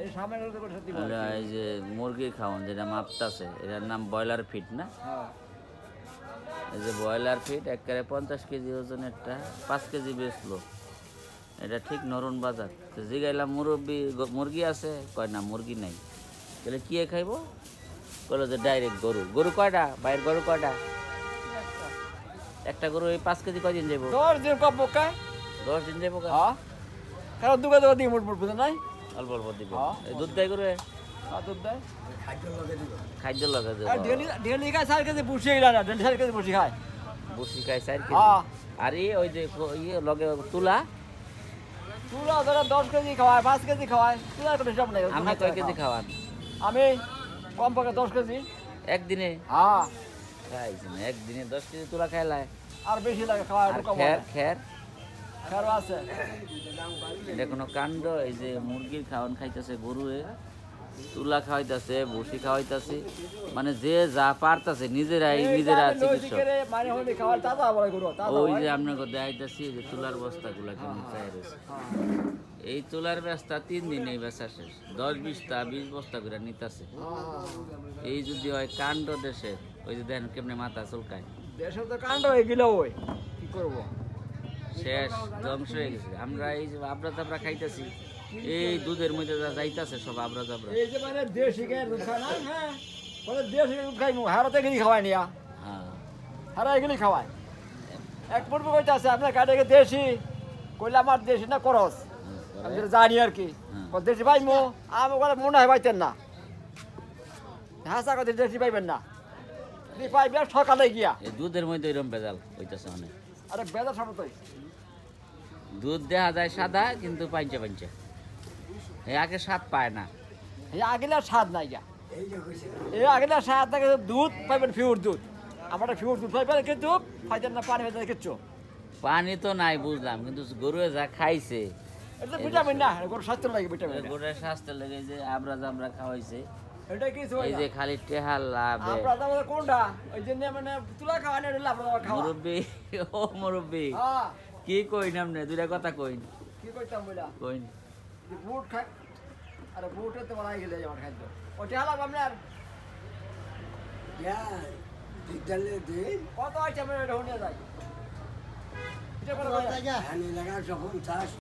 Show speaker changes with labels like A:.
A: এই সামনে সত্যি
B: এই যে মুরগি খাওয়ান যেটা মাপতাছে এটার নাম ব্রয়লার ফিট না?
A: হ্যাঁ
B: এই যে ব্রয়লার ফিট একবারে 50 কেজি ওজনেরটা 5 কেজি বেচলো। এটা ঠিক নরুন বাজার। তো জিগাইলাম মুরগি আছে? কয় না মুরগি নাই। তাহলে কি খাইব? বললো যে ডাইরেক্ট গরু। গরু কয়টা? বাইরের গরু কয়টা? একটা গরু এই 5 কেজি কয়দিন যাবো?
A: 10 দিন কব কা
B: 10 দিন যাবো।
A: হ্যাঁ কারণ দুগা দুগা দিয়ে মোট বুঝে নাই
B: অল্প অল্প দিব। এই দুধ দেয় গরু?
A: দুধ দেয়
B: খাদ্য লাগা দেব।
A: আর ডেলি খায় 4 কেজি বসে গেল না, ডেলি 4 কেজি বসে খায়।
B: বসি খায় 4 কেজি।
A: হ্যাঁ
B: আর ওই যে ইয়ে লগে তুলা
A: তুলা ধরে 10 কেজি খাওয়ায়, 5 কেজি খাওয়ায়, তুলা কোনো হিসাব নাই।
B: আপনি কয় কেজি খাওয়ান?
A: আমি কম পক্ষে 10 কেজি
B: একদিনে।
A: হ্যাঁ
B: খাইছেন একদিনে 10 কেজি তুলা খাইলায়।
A: আর বেশি লাগে খাওয়া একটু কম
B: খের
A: হয়।
B: খের
A: খেরও আছে।
B: এটা কোনো কাণ্ড? এই যে মুরগির খাওয়ান খাইতেছে গরুয়ে, তুলা খাওয়াইতেছে, ভুসি খাওয়াইতেছে, মানে যে যা পারতাছে নিজেরা চিকিৎসক।
A: মানে হলি খাওয়া তাজা বলে গরু তাজা
B: ওই
A: হয়।
B: যে আপনাকে দেখাইতেছি যে তুলার বস্তাগুলা কেমন চাই রয়েছে। এই তুলার বস্তা 3 দিনেই বেচা শেষ। 10-20টা 20 বস্তা করে নিতেছে। এই যদি হয় কাণ্ড দেশে, ওই যে দেখেন কেমনে মাথা চুলকায়।
A: দেশে তো কাণ্ড হয়ে গেল, ওই কি করবো,
B: শেষ ধ্বংস হয়ে গেছে। আমরা এই যে আবরা জাবরা খাইতেছি, এই দুধের মধ্যে যা যাইতাছে সব আবরা জাবরা।
A: এই যে মানে দেশি গায়ে দুধ খায় না, হ্যাঁ বলে দেশি দুধ খাই হারাতে গেলি খাওয়ায় নিয়া,
B: হ্যাঁ
A: হারা এগুলি খাওয়ায়। এক পূর্বে কইতে আছে আপনার কাটে দেশি, কইলে আমার দেশি না করস, আমি যেটা জানি আর কি। দেশি পাই মো আমি বলে মনে হয় পাইতেন না, হাসা কথা দেশি পাইবেন না, পাইবেন সকালে গিয়া।
B: এই দুধের মধ্যে এরকম ভেজাল হইতেছে অনেক।
A: আরে বেজার সময়
B: দুধ দেখা যায় সাদা কিন্তু পাঞ্চে পাঞ্চে, এই আগে স্বাদ পায় না।
A: এই আগেলে স্বাদ নাই গা, এই আগেলে স্বাদ থাকে দুধ পাইবেন, ফিউর দুধ। আমার ফিউর দুধ পাইবেন কিন্তু পাইতেন না, পানি পাইতেন কিচ্ছু।
B: পানি তো নাই বুঝলাম, কিন্তু গরু যা খাইছে
A: এটা ভিটামিন না, গরুর স্বাস্থ্য লাগে ভিটামিন।
B: গরুর স্বাস্থ্য লেগে যে আবরা জাবরা খাওয়াইছে,
A: এটা কিছু
B: এই যে খালি টেহাল লাভে।
A: আমরা তো কোনটা ওই জন্য মানে তুলা খাওয়া না, এটা আমরা খাওয়া।
B: মুরব্বি ও মুরব্বি
A: হ্যাঁ
B: কি কইন আপনি? দুইটা কথা কইন।
A: কি কইতাম বইলা
B: কইন।
A: বুট খাই, আরে বুটে তো বানাই গেলে আমার খাদ্য ওটা হলাম আপনার
C: বিদ্যালয়ে দিন
A: কত আছে আমরা এটা হয়ে যাই, এটা কোনো
C: জায়গা হানি লাগা যখন চাষ